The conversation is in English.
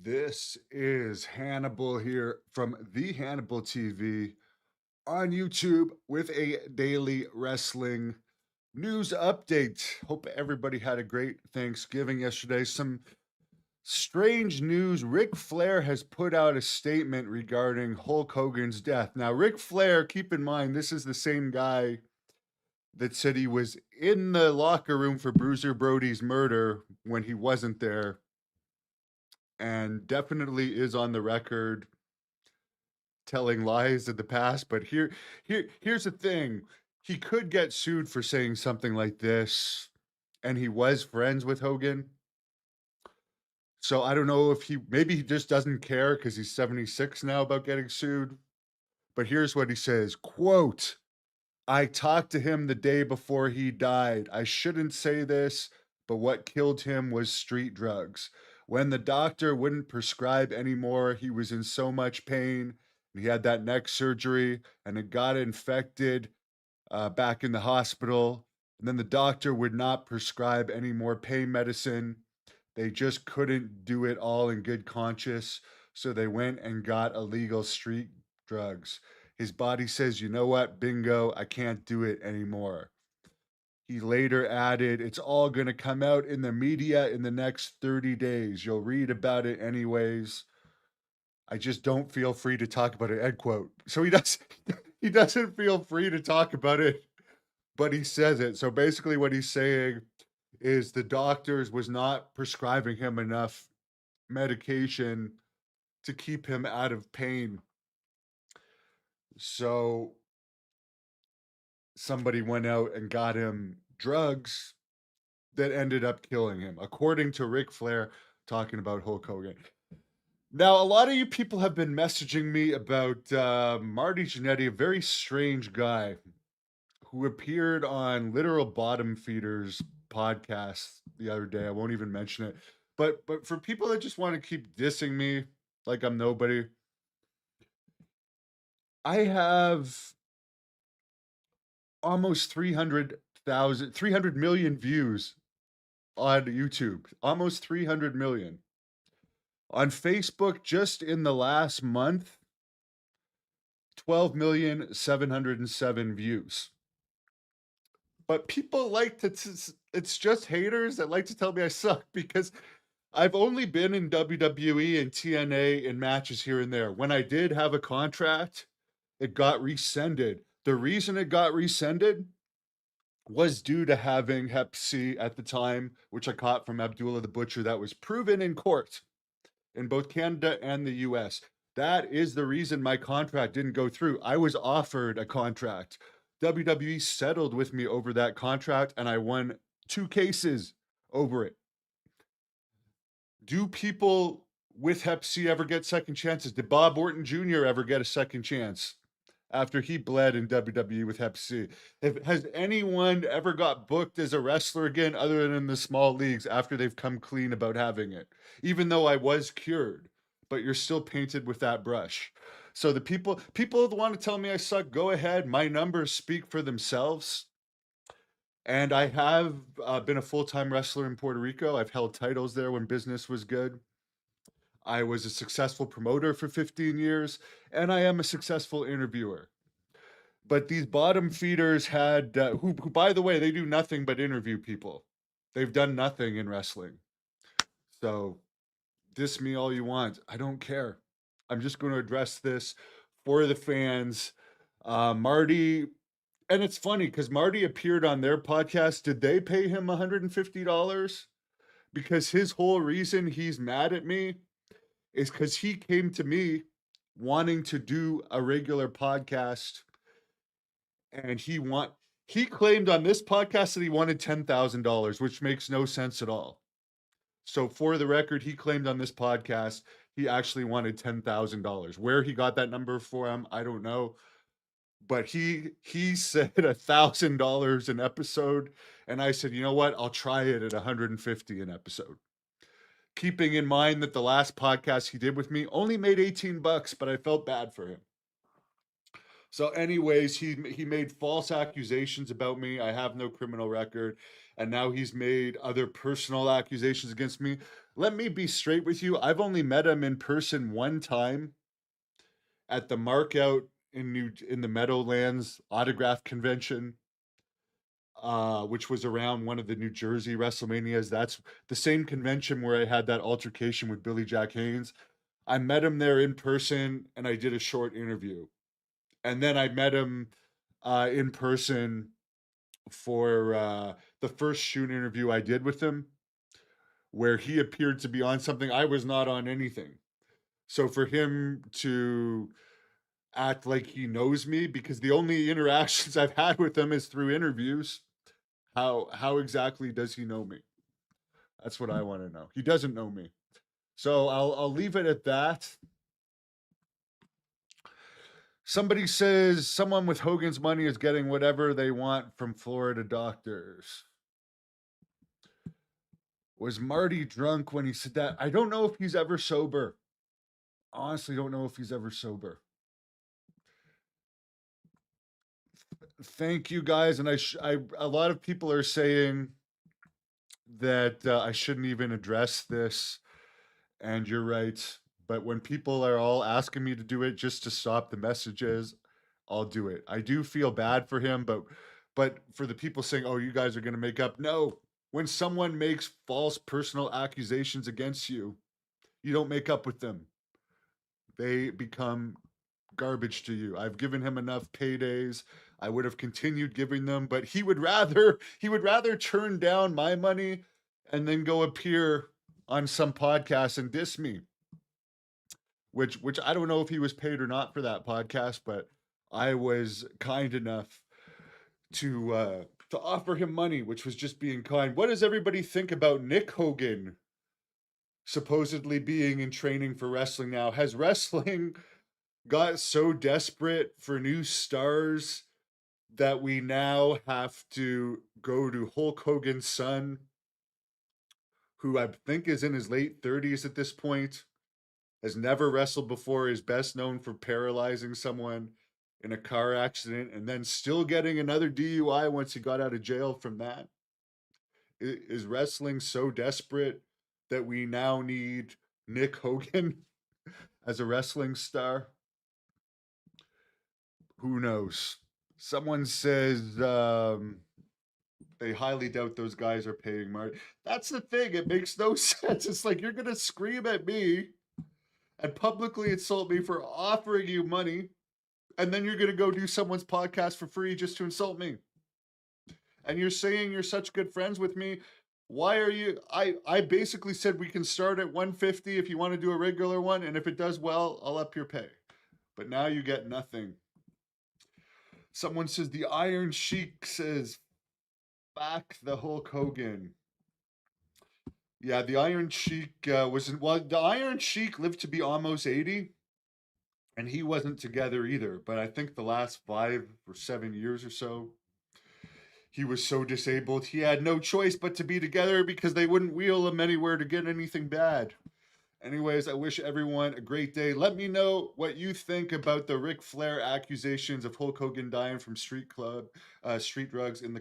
This is Hannibal here from the Hannibal TV on YouTube with a daily wrestling news update. Hope everybody had a great Thanksgiving yesterday. Some strange news. Ric Flair has put out a statement regarding Hulk Hogan's death. Now, Ric Flair, keep in mind, this is the same guy that said he was in the locker room for Bruiser Brody's murder when he wasn't there, and definitely is on the record telling lies of the past. But here's the thing: he could get sued for saying something like this, and he was friends with Hogan. So I don't know if maybe he just doesn't care because he's 76 now about getting sued. But here's what he says: "Quote, I talked to him the day before he died. I shouldn't say this, but what killed him was street drugs. When the doctor wouldn't prescribe anymore, he was in so much pain. He had that neck surgery and it got infected back in the hospital. And then the doctor would not prescribe any more pain medicine. They just couldn't do it all in good conscience. So they went and got illegal street drugs. His body says, you know what? Bingo, I can't do it anymore." He later added, "It's all going to come out in the media in the next 30 days. You'll read about it anyways. I just don't feel free to talk about it." End quote. So he doesn't feel free to talk about it, but he says it. So basically what he's saying is the doctors was not prescribing him enough medication to keep him out of pain. So somebody went out and got him drugs that ended up killing him, according to Ric Flair talking about Hulk Hogan. Now, a lot of you people have been messaging me about Marty Jannetty, a very strange guy who appeared on Literal Bottom Feeders podcast the other day. I won't even mention it. But for people that just want to keep dissing me like I'm nobody, I have almost 300 million views on YouTube. Almost 300 million. On Facebook, just in the last month, 12,707,000 views. But people like to, it's just haters that like to tell me I suck because I've only been in WWE and TNA in matches here and there. When I did have a contract, it got rescinded. The reason it got rescinded was due to having Hep C at the time, which I caught from Abdullah the Butcher, that was proven in court in both Canada and the US. That is the reason my contract didn't go through. I was offered a contract. WWE settled with me over that contract, and I won 2 cases over it. Do people with Hep C ever get second chances? Did Bob Orton Jr. ever get a second chance after he bled in WWE with Hep C? Has anyone ever got booked as a wrestler again other than in the small leagues after they've come clean about having it? Even though I was cured, but you're still painted with that brush. So the people that want to tell me I suck, go ahead. My numbers speak for themselves. And I have been a full-time wrestler in Puerto Rico. I've held titles there when business was good. I was a successful promoter for 15 years, and I am a successful interviewer. But these bottom feeders had, who, by the way, they do nothing but interview people. They've done nothing in wrestling. So diss me all you want. I don't care. I'm just going to address this for the fans. Marty, and it's funny because Marty appeared on their podcast. Did they pay him $150? Because his whole reason he's mad at me is because he came to me wanting to do a regular podcast, and he claimed on this podcast that he wanted $10,000, which makes no sense at all. So for the record, he claimed on this podcast he actually wanted $10,000. Where he got that number from, I don't know. But he said $1,000 an episode, and I said, you know what? I'll try it at 150 an episode. Keeping in mind that the last podcast he did with me only made $18, but I felt bad for him. So, anyways, he made false accusations about me. I have no criminal record, and now he's made other personal accusations against me. let me be straight with you. I've only met him in person one time at the Markout in the Meadowlands autograph convention, which was around one of the New Jersey WrestleManias. That's the same convention where I had that altercation with Billy Jack Haynes. I met him there in person, and I did a short interview, and then I met him in person for the first shoot interview I did with him, where he appeared to be on something. I was not on anything. So for him to act like he knows me, because the only interactions I've had with him is through interviews, how exactly does he know me? That's what I want to know. He doesn't know me. So I'll leave it at that. Somebody says someone with Hogan's money is getting whatever they want from Florida doctors. Was Marty drunk when he said that? I don't know if he's ever sober. Honestly, don't know if he's ever sober. Thank you guys, and a lot of people are saying that I shouldn't even address this, and you're right. But when people are all asking me to do it just to stop the messages, I'll do it. I do feel bad for him, but for the people saying, "Oh, you guys are going to make up," no. When someone makes false personal accusations against you, you don't make up with them. They become garbage to you. I've given him enough paydays. I would have continued giving them, but he would rather turn down my money and then go appear on some podcast and diss me. Which I don't know if he was paid or not for that podcast, but I was kind enough to offer him money, which was just being kind. What does everybody think about Nick Hogan supposedly being in training for wrestling now? Has wrestling got so desperate for new stars that we now have to go to Hulk Hogan's son, who I think is in his late 30s at this point, has never wrestled before, is best known for paralyzing someone in a car accident and then still getting another DUI once he got out of jail from that? Is wrestling so desperate that we now need Nick Hogan as a wrestling star? Who knows? Someone says they highly doubt those guys are paying Marty. That's the thing. It makes no sense. It's like you're going to scream at me and publicly insult me for offering you money, and then you're going to go do someone's podcast for free just to insult me. And you're saying you're such good friends with me. Why are you? I basically said we can start at 150 if you want to do a regular one, and if it does well, I'll up your pay. But now you get nothing. Someone says the Iron Sheik says, back the Hulk Hogan. Yeah, the Iron Sheik the Iron Sheik lived to be almost 80, and he wasn't together either. But I think the last 5 or 7 years or so, he was so disabled, he had no choice but to be together because they wouldn't wheel him anywhere to get anything bad. Anyways, I wish everyone a great day. Let me know what you think about the Ric Flair accusations of Hulk Hogan dying from street drugs in the